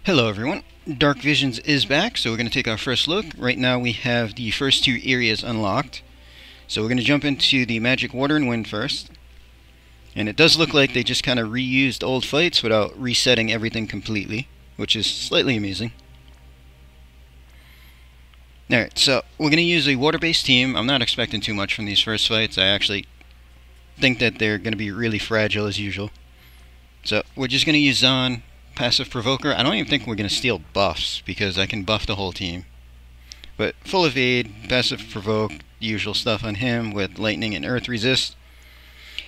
Hello everyone, Dark Visions is back, so we're going to take our first look. Right now we have the first two areas unlocked. So we're going to jump into the Magic Water and Wind first. And it does look like they just kind of reused old fights without resetting everything completely, which is slightly amazing. Alright, so we're going to use a water-based team. I'm not expecting too much from these first fights. I actually think that they're going to be really fragile as usual. So we're just going to use Zahn. Passive Provoker. I don't even think we're going to steal buffs because I can buff the whole team. But full evade, passive provoke, usual stuff on him with lightning and earth resist.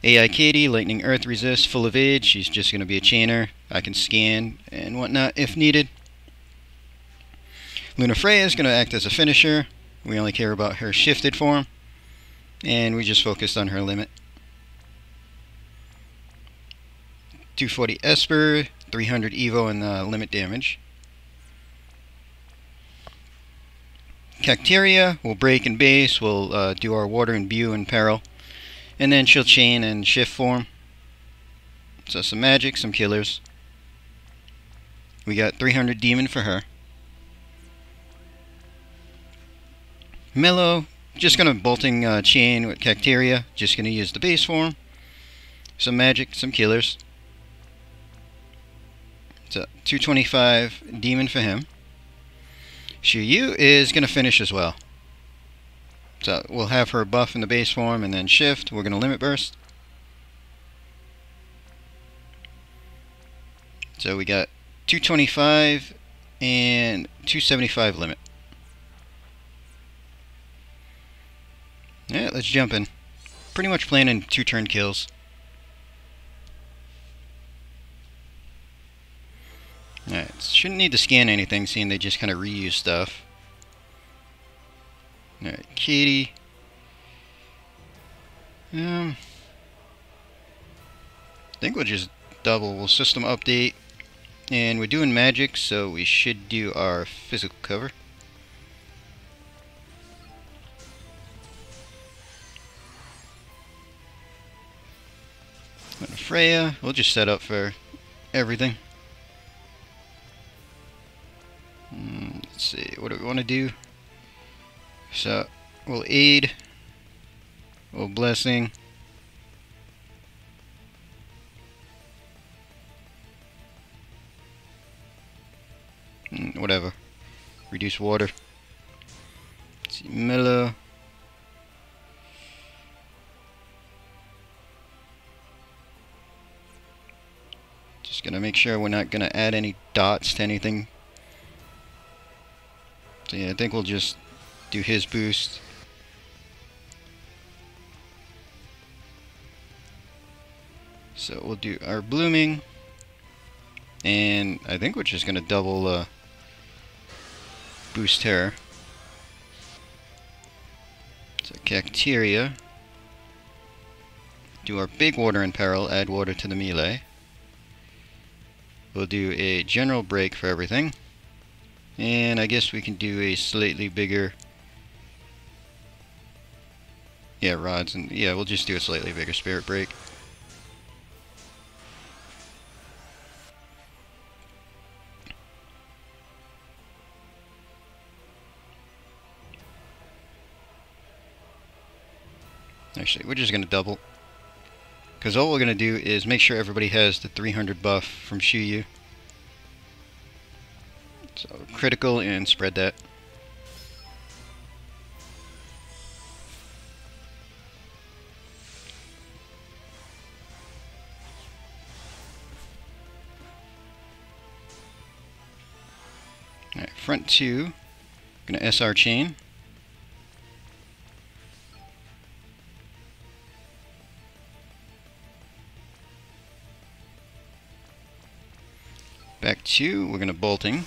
AI Katie, lightning earth resist, full evade. She's just going to be a chainer. I can scan and whatnot if needed. Luna Freya is going to act as a finisher. We only care about her shifted form. And we just focused on her limit. 240 Esper. 300 Evo and limit damage. Cacteria will break and base. We'll do our water and Bew and peril. And then she'll chain and shift form. So some magic, some killers. We got 300 demon for her. Mellow, just gonna bolting chain with Cacteria. Just gonna use the base form. Some magic, some killers. So 225 demon for him. Shuyu is going to finish as well. So we'll have her buff in the base form and then shift. We're going to limit burst. So we got 225 and 275 limit. Alright, let's jump in. Pretty much planning 2-turn kills. Alright, shouldn't need to scan anything, seeing they just kind of reuse stuff. Alright, Katie. I think we'll just double. We'll system update. And we're doing magic, so we should do our physical cover. Freya, we'll just set up for everything. Let's see, what do we want to do? So, we'll aid, we'll blessing, whatever, reduce water. Let's see, mellow. Just gonna make sure we're not gonna add any dots to anything. So yeah, I think we'll just do his boost. So we'll do our blooming. And I think we're just going to double boost her. So Cacteria. Do our big water in peril, add water to the melee. We'll do a general break for everything. And I guess we can do a slightly bigger... Yeah, rods, and yeah, we'll just do a slightly bigger spirit break. Actually, we're just going to double. Because all we're going to do is make sure everybody has the 300 buff from Shuyu. So critical and spread that. Alright, front two. Gonna SR chain. Back two, we're gonna bolting.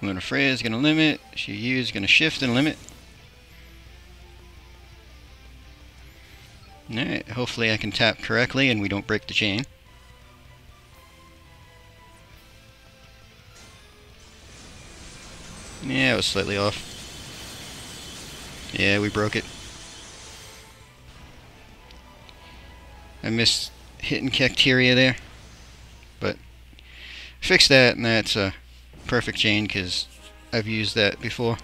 Luna Freya is going to limit. Shuyu is going to shift and limit. Alright, hopefully I can tap correctly and we don't break the chain. Yeah, it was slightly off. Yeah, we broke it. I missed hitting Cacteria there. But fix that, and that's a perfect chain because I've used that before.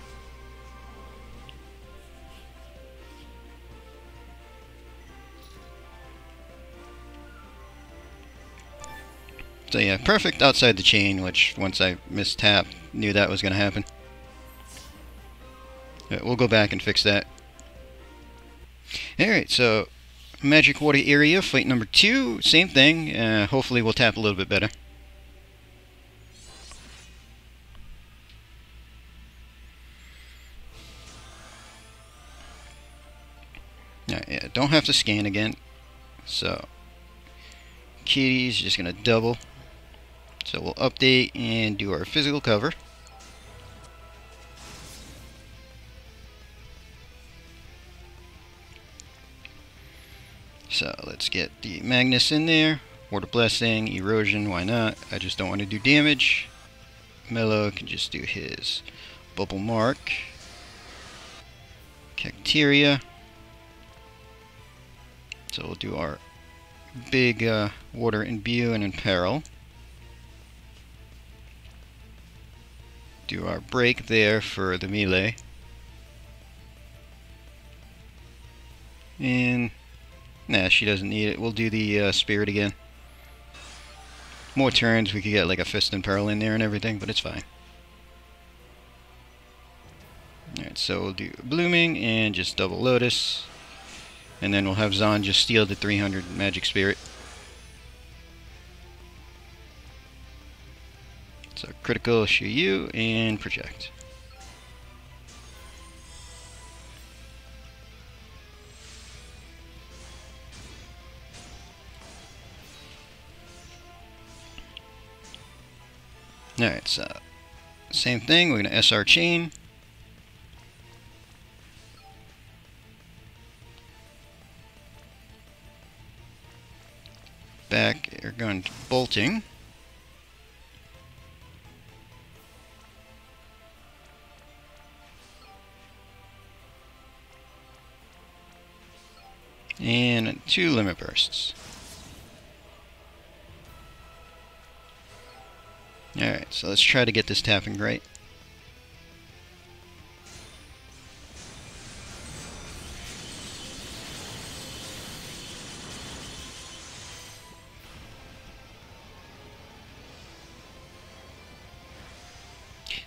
So yeah, perfect outside the chain, which once I mistapped, knew that was going to happen. We'll go back and fix that. Alright, so Magic Water Area, fight number 2, same thing. Hopefully we'll tap a little bit better. Yeah, don't have to scan again. So Kitty's just going to double. So we'll update and do our physical cover. So let's get the Magnus in there. Water Blessing, Erosion, why not? I just don't want to do damage. Mellow can just do his Bubble Mark. Cacteria. So we'll do our big Water Imbue and Imperil. Do our break there for the melee. And nah, she doesn't need it. We'll do the Spirit again. More turns, we could get like a Fist and Pearl in there and everything, but it's fine. Alright, so we'll do Blooming and just double Lotus. And then we'll have Zahn just steal the 300 Magic Spirit. So critical Shuyu and project. Alright, so same thing, we're going to SR chain. Back, we're going to bolting. And 2 limit bursts. Alright, so let's try to get this tapping right.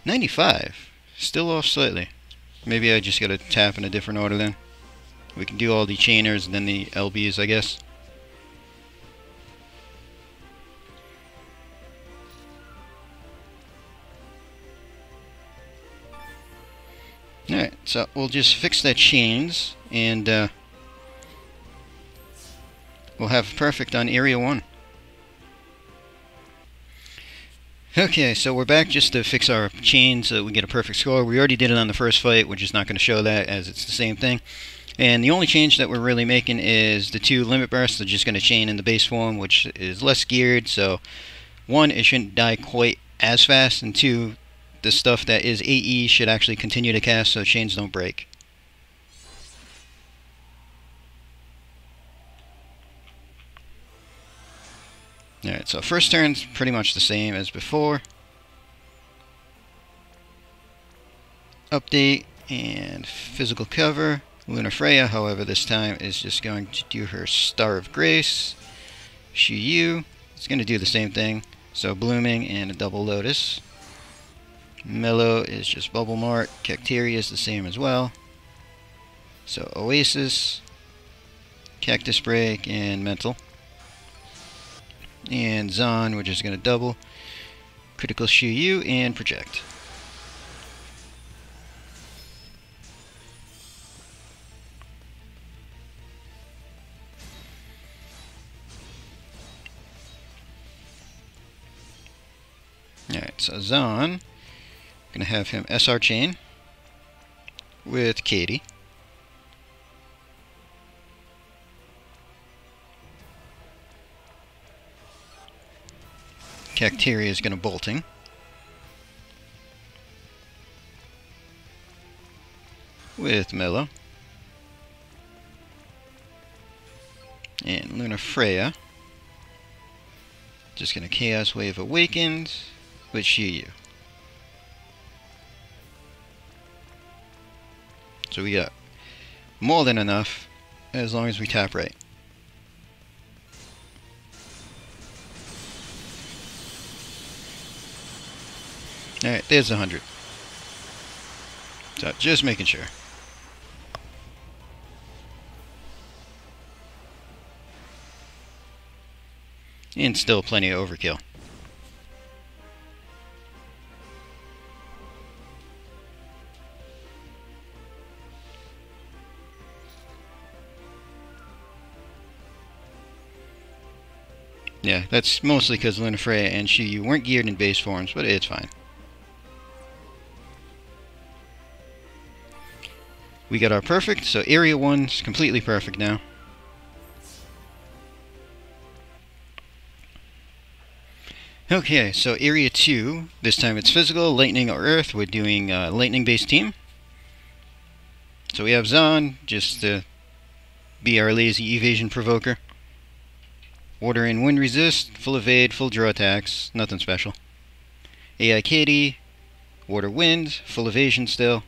$95. Still off slightly. Maybe I just gotta tap in a different order then. We can do all the chainers and then the LBs, I guess. Alright, so we'll just fix that chains and we'll have perfect on Area 1. Okay, so we're back just to fix our chains so that we get a perfect score. We already did it on the first fight. We're just not going to show that as it's the same thing. And the only change that we're really making is the 2 limit bursts are just going to chain in the base form, which is less geared. So, 1, it shouldn't die quite as fast, and 2, the stuff that is AE should actually continue to cast so chains don't break. Alright, so first turn's pretty much the same as before. Update and physical cover. Lunar Freya, however, this time is just going to do her Star of Grace. Shuyu is going to do the same thing. So Blooming and a double Lotus. Mellow is just Bubble Mark. Cacteria is the same as well. So Oasis, Cactus Break, and Mental. And Zahn, we're just going to double. Critical Shuyu and project. Alright, so Zahn, going to have him SR chain with Katie. Cacteria is going to bolting. with Mellow. And Luna Freya. Just gonna Chaos Wave Awakened with Shiyu. So we got more than enough as long as we tap right. Alright, there's 100. So just making sure. And still plenty of overkill. Yeah, that's mostly because Luna Freya and Shiyu weren't geared in base forms, but it's fine. We got our perfect, so Area 1's completely perfect now. Okay, so Area 2, this time it's physical, lightning or earth. We're doing lightning-based team. So we have Zahn, just to be our lazy evasion provoker. Water and wind resist, full evade, full draw attacks, nothing special. AI Katie, water wind, full evasion still.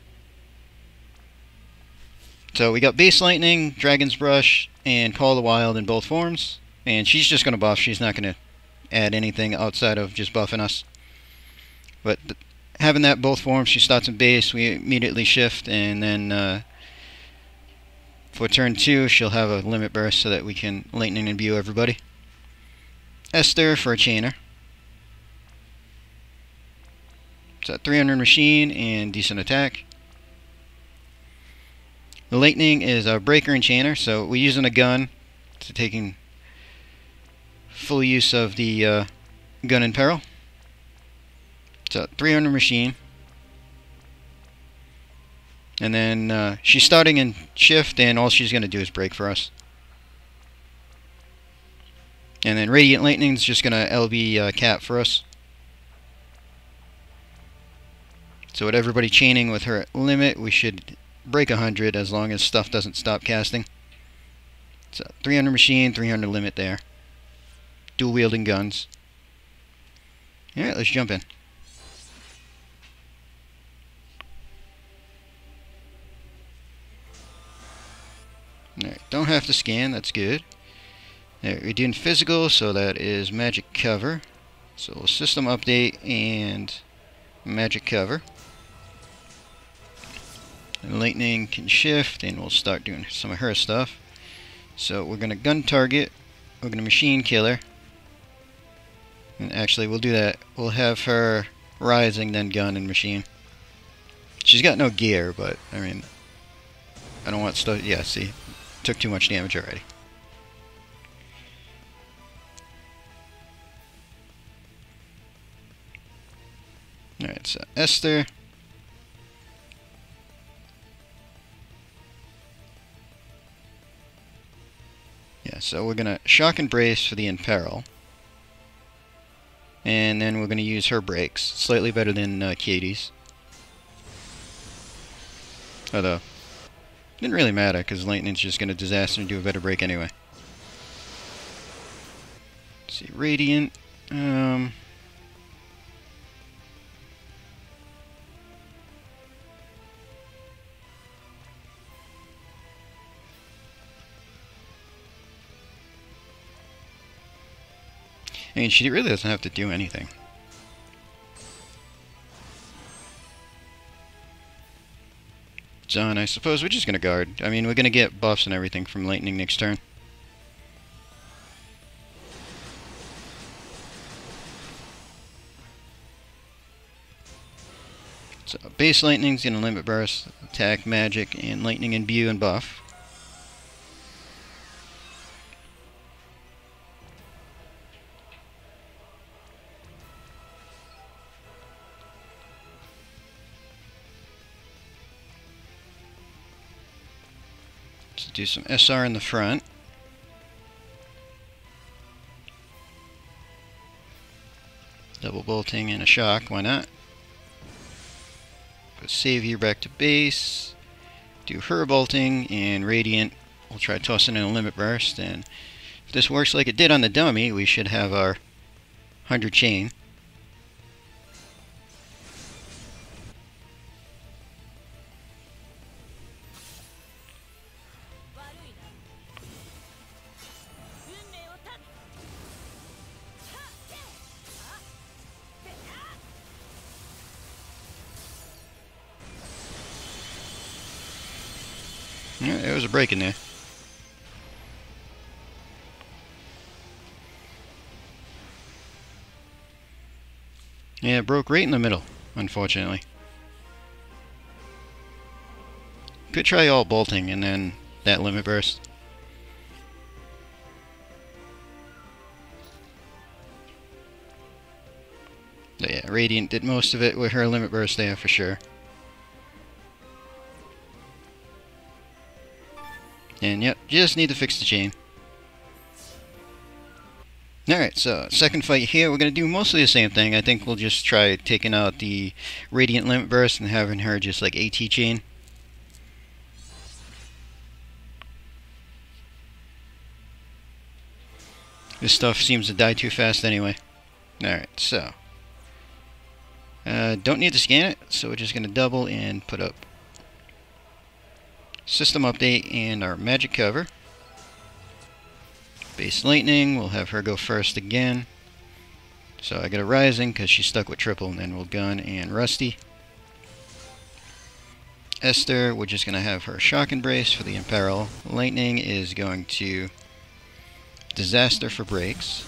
So we got base lightning, dragon's brush, and call the wild in both forms. And she's just going to buff, she's not going to add anything outside of just buffing us. But having that both forms, she starts in base, we immediately shift, and then for turn 2 she'll have a limit burst so that we can lightning imbue everybody. Esther for a chainer. So 300 machine and decent attack. The lightning is our breaker and chainer, so we're using a gun to taking full use of the gun in peril. So 300 machine. And then she's starting in shift, and all she's going to do is break for us. And then Radiant Lightning is just going to LB cap for us. So with everybody chaining with her limit, we should break 100 as long as stuff doesn't stop casting. So 300 machine, 300 limit there. Dual wielding guns. Alright, let's jump in. Alright, don't have to scan, that's good. Alright, we're doing physical, so that is magic cover. So system update and magic cover. And lightning can shift, and we'll start doing some of her stuff. So we're going to gun target, we're going to machine killer. And actually, we'll do that. We'll have her rising, then gun and machine. She's got no gear, but, I mean, I don't want stuff. Yeah, see, took too much damage already. Alright, so Esther. Yeah, so we're going to shock and brace for the Imperil. And then we're going to use her breaks. Slightly better than Katie's. Although, didn't really matter, because Lightning's just going to disaster and do a better break anyway. Let's see, Radiant. I mean, she really doesn't have to do anything. John, I suppose we're just going to guard. I mean, we're going to get buffs and everything from Lightning next turn. So, base Lightning's going to limit burst, attack, magic, and Lightning imbue and buff. Let's do some SR in the front. Double bolting and a shock, why not? Put Savior back to base. do her bolting, and Radiant, we'll try tossing in a limit burst, and if this works like it did on the dummy, we should have our 100 chain. Yeah, there was a break in there. Yeah, it broke right in the middle, unfortunately. Could try all bolting and then that limit burst. But yeah, Radiant did most of it with her limit burst there for sure. And yep, just need to fix the chain. Alright, so second fight here, we're going to do mostly the same thing. I think we'll just try taking out the Radiant limit burst and having her just like AT chain. This stuff seems to die too fast anyway. Alright, so don't need to scan it, so we're just going to double and put up System Update and our Magic Cover. Base Lightning, we'll have her go first again. So I got a Rising because she's stuck with triple, and then we'll Gun and Rusty. Esther, we're just going to have her Shock and Brace for the Imperil. Lightning is going to Disaster for breaks.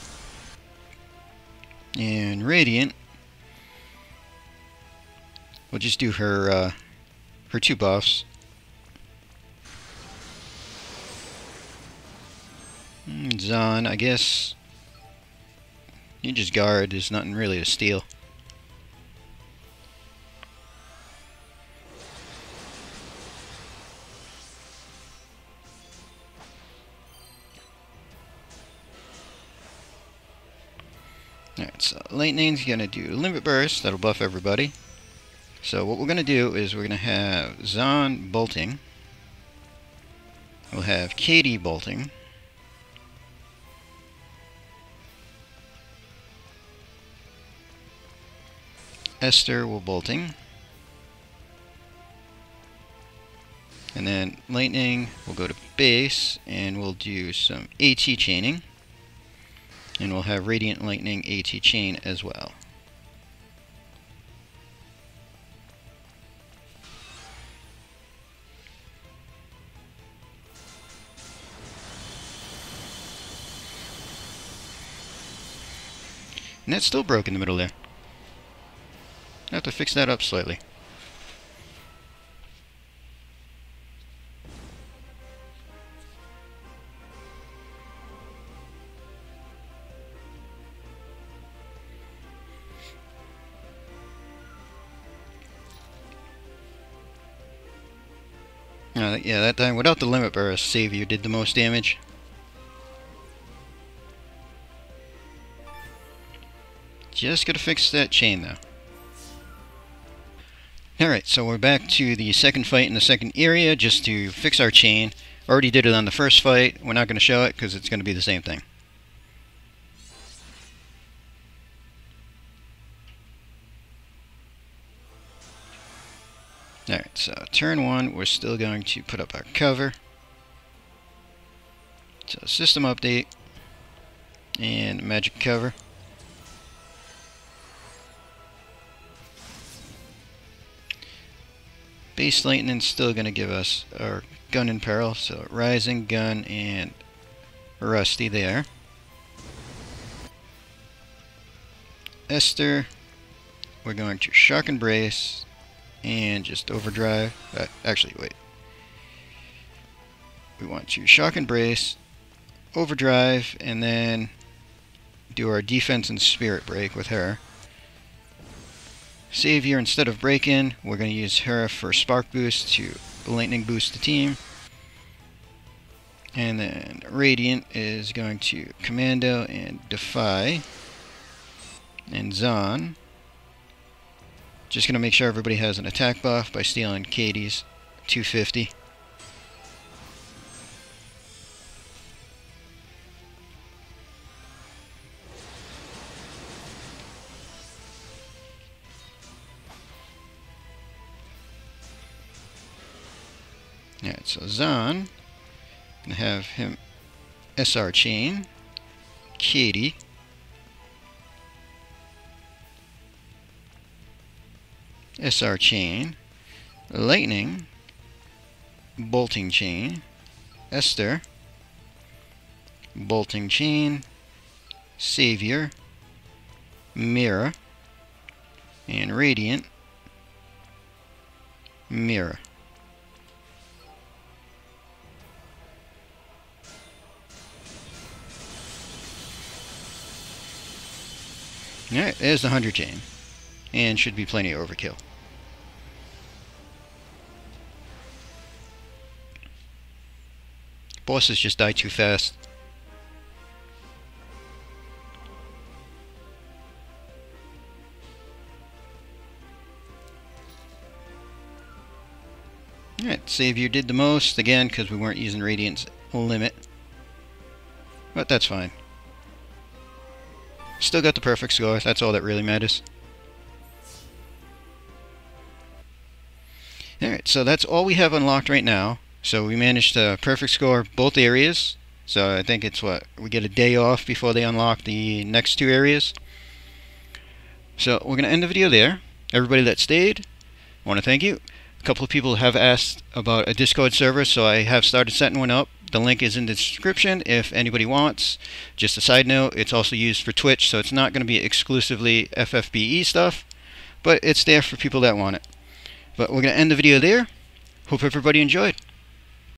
And Radiant, we'll just do her her 2 buffs. Zahn, I guess you just guard, there's nothing really to steal. Alright, so Lightning's gonna do Limit Burst, that'll buff everybody. So what we're gonna do is we're gonna have Zahn bolting. We'll have Katie bolting. Esther will bolting. And then Lightning will go to base and we'll do some AT chaining. And we'll have Radiant Lightning AT chain as well. And that's still broke in the middle there. I have to fix that up slightly. Yeah, that time without the limit burst, Savior did the most damage. Just gotta fix that chain though. Alright, so we're back to the second fight in the second area just to fix our chain. Already did it on the first fight. We're not going to show it because it's going to be the same thing. Alright, so turn 1, we're still going to put up our cover. So System Update and Magic Cover. Base Lightning still going to give us our Gun in Peril, so Rising, Gun, and Rusty there. Esther, we're going to Shock and Brace, and just Overdrive. Actually, wait. We want to Shock and Brace, Overdrive, and then do our Defense and Spirit Break with her. Savior, instead of Break-In, we're going to use her for Spark Boost to Lightning Boost the team. And then Radiant is going to Commando and Defy. And Zahn. Just going to make sure everybody has an attack buff by stealing Katie's 250. Alright, so Zon, gonna have him SR chain, Katie, SR chain, Lightning, bolting chain, Esther, bolting chain, Savior, Mira, and Radiant, Mira. Alright, there's the 100 chain. And should be plenty of overkill. Bosses just die too fast. Alright, Savior did the most, again, because we weren't using Radiant's limit. But that's fine. Still got the perfect score, that's all that really matters. Alright, so that's all we have unlocked right now. So we managed to perfect score both areas. So I think it's what, we get a day off before they unlock the next two areas. So we're going to end the video there. Everybody that stayed, I want to thank you. A couple of people have asked about a Discord server, so I have started setting one up. The link is in the description if anybody wants. Just a side note, it's also used for Twitch, so it's not going to be exclusively FFBE stuff, but it's there for people that want it. But we're going to end the video there. Hope everybody enjoyed.